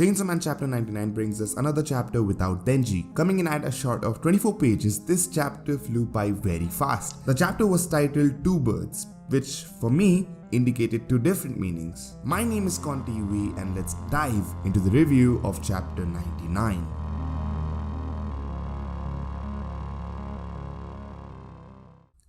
Chainsaw Man chapter 99 brings us another chapter without Denji. Coming in at a short of 24 pages, this chapter flew by very fast. The chapter was titled Two Birds, which for me indicated two different meanings. My name is Conti Yui and let's dive into the review of chapter 99.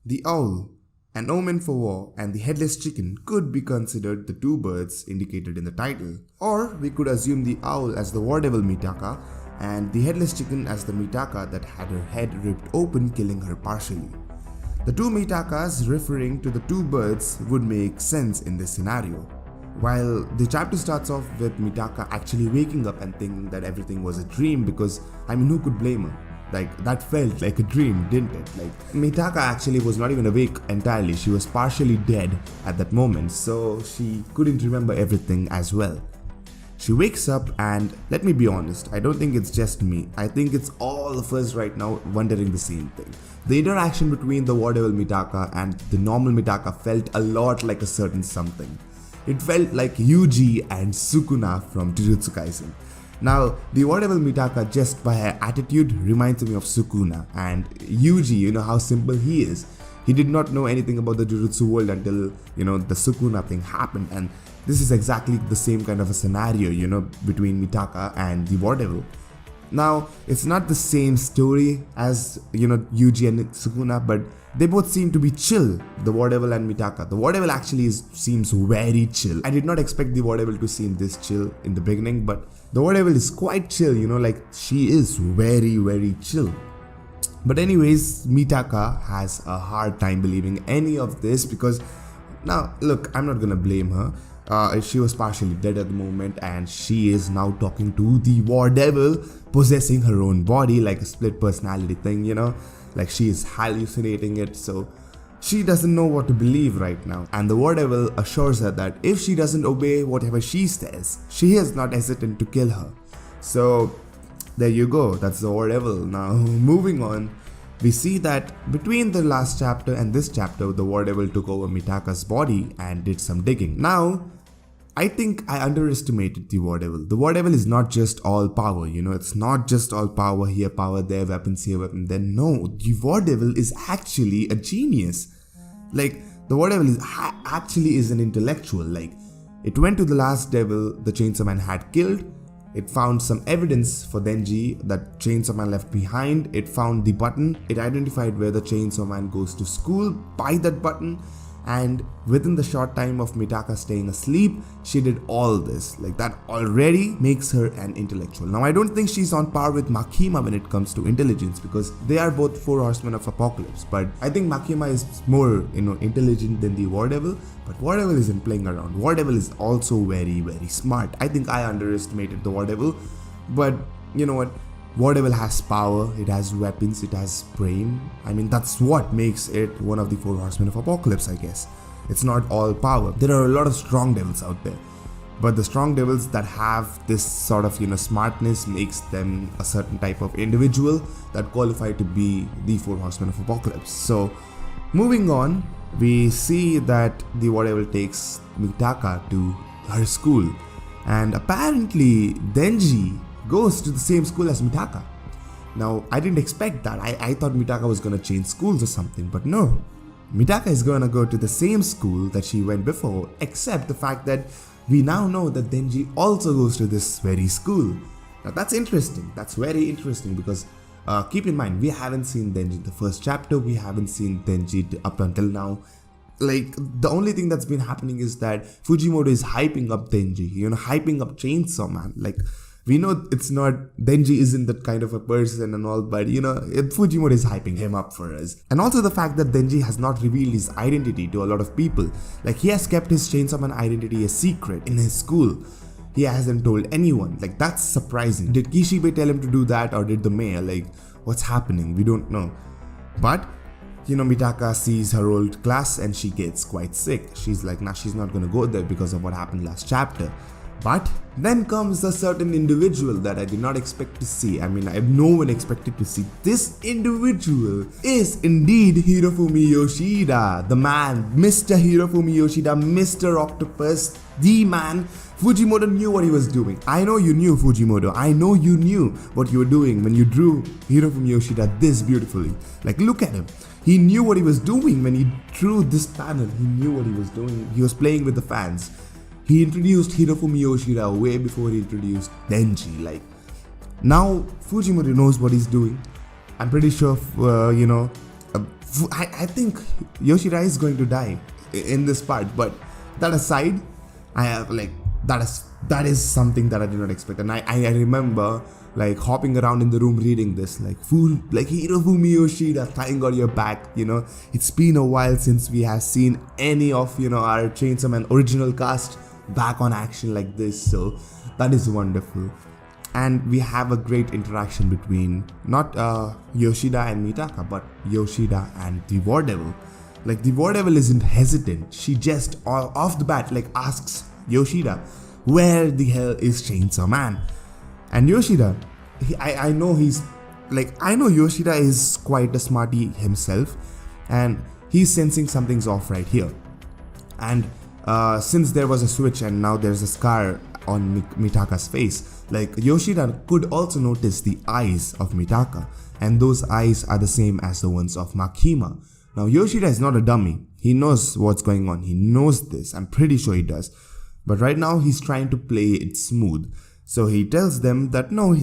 The owl, an omen for war, and the headless chicken could be considered the two birds indicated in the title. Or we could assume the owl as the war devil Mitaka and the headless chicken as the Mitaka that had her head ripped open, killing her partially. The two Mitakas referring to the two birds would make sense in this scenario. While the chapter starts off with Mitaka actually waking up and thinking that everything was a dream because, who could blame her? Like, that felt like a dream, didn't it? Like, Mitaka actually was not even awake entirely, she was partially dead at that moment, so she couldn't remember everything as well. She wakes up and, let me be honest, I don't think it's just me, I think it's all of us right now wondering the same thing. The interaction between the war devil Mitaka and the normal Mitaka felt a lot like a certain something. It felt like Yuji and Sukuna from Jujutsu Kaisen. Now, the war devil Mitaka, just by her attitude, reminds me of Sukuna, and Yuji, you know how simple he is. He did not know anything about the Jujutsu world until, the Sukuna thing happened, and this is exactly the same kind of a scenario, between Mitaka and the war devil. Now, it's not the same story as, Yuji and Sukuna, but they both seem to be chill, the war devil and Mitaka. The war devil actually seems very chill. I did not expect the war devil to seem this chill in the beginning, but the war devil is quite chill, like she is very, very chill. But anyways, Mitaka has a hard time believing any of this because, now look, I'm not gonna blame her. She was partially dead at the moment and she is now talking to the war devil, possessing her own body like a split personality thing, like she is hallucinating it, so she doesn't know what to believe right now. And the war devil assures her that if she doesn't obey whatever she says, she is not hesitant to kill her. So there you go, that's the war devil. Now moving on, we see that between the last chapter and this chapter, the war devil took over Mitaka's body and did some digging. Now, I think I underestimated the war devil. The war devil is not just all power, it's not just all power here, power there, weapons here, weapon there. No, the war devil is actually a genius. Like, the war devil actually is an intellectual. Like, it went to the last devil the Chainsaw Man had killed. It found some evidence for Denji that Chainsaw Man left behind. It found the button. It identified where the Chainsaw Man goes to school by that button. And within the short time of Mitaka staying asleep, she did all this. Like, that already makes her an intellectual. Now, I don't think she's on par with Makima when it comes to intelligence because they are both four horsemen of apocalypse. But I think Makima is more, intelligent than the war devil. But war devil isn't playing around. War devil is also very, very smart. I think I underestimated the war devil. But you know what? War devil has power, it has weapons, it has brain. That's what makes it one of the four horsemen of apocalypse, I guess. It's not all power. There are a lot of strong devils out there. But the strong devils that have this sort of, smartness makes them a certain type of individual that qualify to be the four horsemen of apocalypse. So, moving on, we see that the war devil takes Mitaka to her school. And apparently, Denji goes to the same school as Mitaka. Now, I didn't expect that. I thought Mitaka was gonna change schools or something, but no. Mitaka is gonna go to the same school that she went before, except the fact that we now know that Denji also goes to this very school. Now, that's interesting. That's very interesting because keep in mind, we haven't seen Denji in the first chapter. We haven't seen Denji up until now. Like, the only thing that's been happening is that Fujimoto is hyping up Denji, hyping up Chainsaw Man. Like, we know it's not, Denji isn't that kind of a person and all, but Fujimoto is hyping him up for us. And also the fact that Denji has not revealed his identity to a lot of people. Like, he has kept his Chainsaw Man identity a secret in his school. He hasn't told anyone. Like, that's surprising. Did Kishibe tell him to do that, or did the mayor? Like, what's happening? We don't know. But Mitaka sees her old class and she gets quite sick. She's like, nah, she's not gonna go there because of what happened last chapter. But then comes a certain individual that I did not expect to see. No one expected to see. This individual is indeed Hirofumi Yoshida, the man, Mr. Hirofumi Yoshida, Mr. Octopus, the man Fujimoto knew what he was doing. I know you knew, Fujimoto. I know you knew what you were doing when you drew Hirofumi Yoshida this beautifully. Like, look at him. He knew what he was doing when he drew this panel. He knew what he was doing. He was playing with the fans. He introduced Hirofumi Yoshida way before he introduced Denji. Like, now Fujimoto knows what he's doing. I'm pretty sure, I think Yoshida is going to die in this part. But that aside, I have like, that is something that I did not expect. And I remember like hopping around in the room reading this, like, fool, like, Hirofumi Yoshida, thank God you're back. It's been a while since we have seen any of our Chainsaw Man original cast back on action like this, so that is wonderful. And we have a great interaction between not Yoshida and Mitaka, but Yoshida and the War Devil. Like, the War Devil isn't hesitant. She just off the bat like asks Yoshida, where the hell is Chainsaw Man? And Yoshida, I know Yoshida is quite a smarty himself, and he's sensing something's off right here. And since there was a switch and now there's a scar on Mitaka's face, like, Yoshida could also notice the eyes of Mitaka, and those eyes are the same as the ones of Makima. Now, Yoshida is not a dummy. He knows what's going on. He knows this. I'm pretty sure he does. But right now he's trying to play it smooth. So he tells them that no,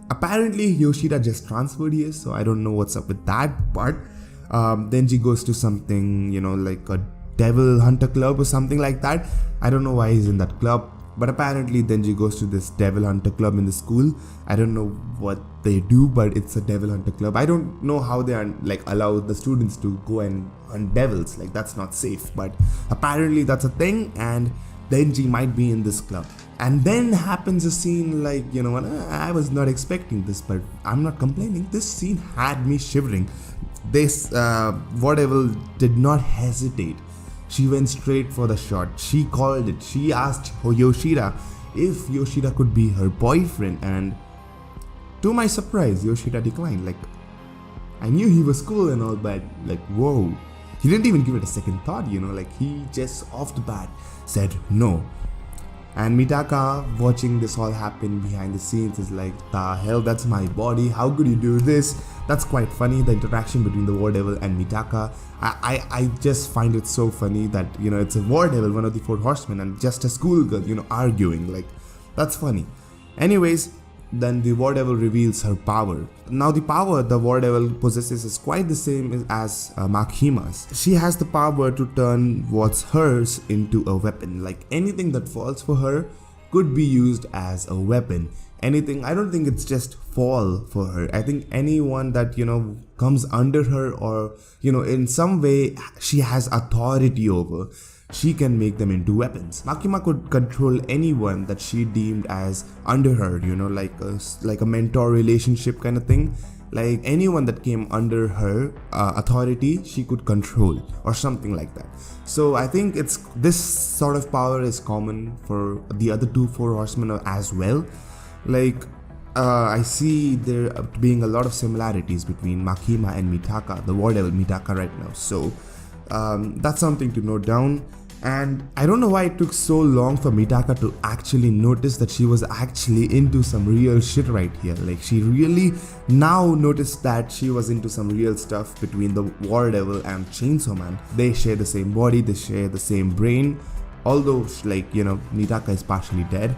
apparently Yoshida just transferred here, so I don't know what's up with that part. Denji goes to something, like a Devil Hunter Club or something like that. I don't know why he's in that club, but apparently Denji goes to this Devil Hunter Club in the school. I don't know what they do, but it's a Devil Hunter Club. I don't know how they are allow the students to go and hunt devils. Like, that's not safe, but apparently that's a thing, and Denji might be in this club. And then happens a scene like, I was not expecting this, but I'm not complaining. This scene had me shivering. This War Devil did not hesitate. She went straight for the shot. She called it. She asked Yoshida if Yoshida could be her boyfriend, and to my surprise, Yoshida declined. Like, I knew he was cool and all, but like, whoa. He didn't even give it a second thought, like, he just off the bat said no. And Mitaka, watching this all happen behind the scenes, is like, the hell, that's my body, how could you do this? That's quite funny, the interaction between the War Devil and Mitaka. I just find it so funny that, it's a War Devil, one of the 4 horsemen, and just a schoolgirl, arguing. Like, that's funny. Anyways, then the War Devil reveals her power. Now, the power the War Devil possesses is quite the same as Makima's. She has the power to turn what's hers into a weapon. Like, anything that falls for her could be used as a weapon. Anything, I don't think it's just fall for her. I think anyone that, comes under her, or, in some way she has authority over, she can make them into weapons. Makima could control anyone that she deemed as under her, like a mentor relationship kind of thing. Like, anyone that came under her authority, she could control, or something like that. So I think this sort of power is common for the other 2 4 horsemen as well. Like, I see there being a lot of similarities between Makima and Mitaka, the War Devil Mitaka right now. So that's something to note down. And I don't know why it took so long for Mitaka to actually notice that she was actually into some real shit right here. Like, she really now noticed that she was into some real stuff between the War Devil and Chainsaw Man. They share the same body, they share the same brain. Although, Mitaka is partially dead.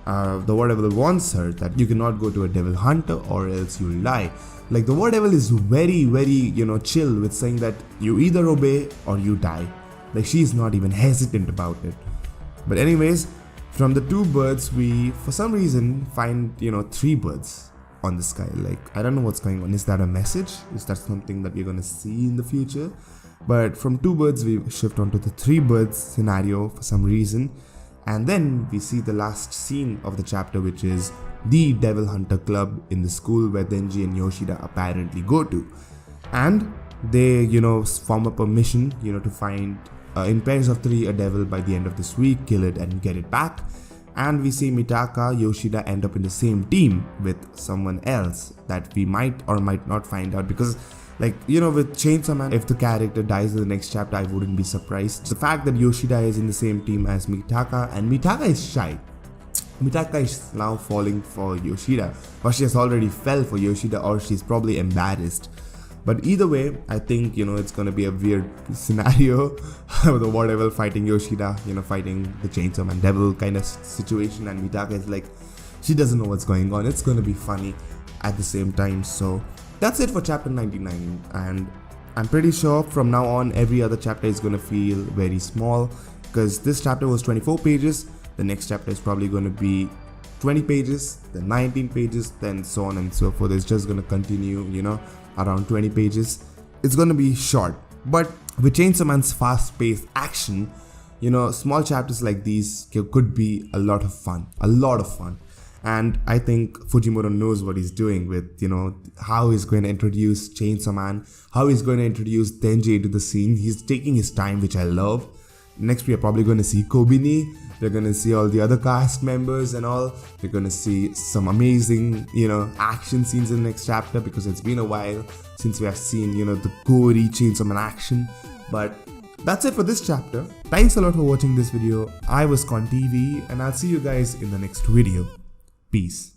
The War Devil warns her that you cannot go to a devil hunter or else you'll die. Like, the War Devil is very, very, chill with saying that you either obey or you die. Like, she's not even hesitant about it. But anyways, from the 2 birds, we for some reason find 3 birds on the sky. Like, I don't know what's going on. Is that a message? Is that something that we're gonna see in the future? But from 2 birds we shift onto the 3 birds scenario for some reason. And then we see the last scene of the chapter, which is the Devil Hunter Club in the school where Denji and Yoshida apparently go to. And they, form up a mission, to find in pairs of 3 a devil by the end of this week, kill it and get it back. And we see Mitaka, Yoshida end up in the same team with someone else that we might or might not find out, because Like, with Chainsaw Man, if the character dies in the next chapter, I wouldn't be surprised. The fact that Yoshida is in the same team as Mitaka, and Mitaka is shy. Mitaka is now falling for Yoshida, or she has already fell for Yoshida, or she's probably embarrassed. But either way, I think, it's gonna be a weird scenario with the War Devil fighting Yoshida, fighting the Chainsaw Man Devil kind of situation, and Mitaka is like, she doesn't know what's going on. It's gonna be funny at the same time. So that's it for chapter 99, and I'm pretty sure from now on every other chapter is gonna feel very small, because this chapter was 24 pages, the next chapter is probably gonna be 20 pages, then 19 pages, then so on and so forth. It's just gonna continue, around 20 pages. It's gonna be short, but with Chainsaw Man's fast-paced action, small chapters like these could be a lot of fun. And I think Fujimura knows what he's doing with, how he's going to introduce Chainsaw Man, how he's going to introduce Denji into the scene. He's taking his time, which I love. Next, we are probably going to see Kobeni. We're going to see all the other cast members and all. We're going to see some amazing, action scenes in the next chapter, because it's been a while since we have seen, the gory Chainsaw Man action. But that's it for this chapter. Thanks a lot for watching this video. I was KonTV, and I'll see you guys in the next video. Peace.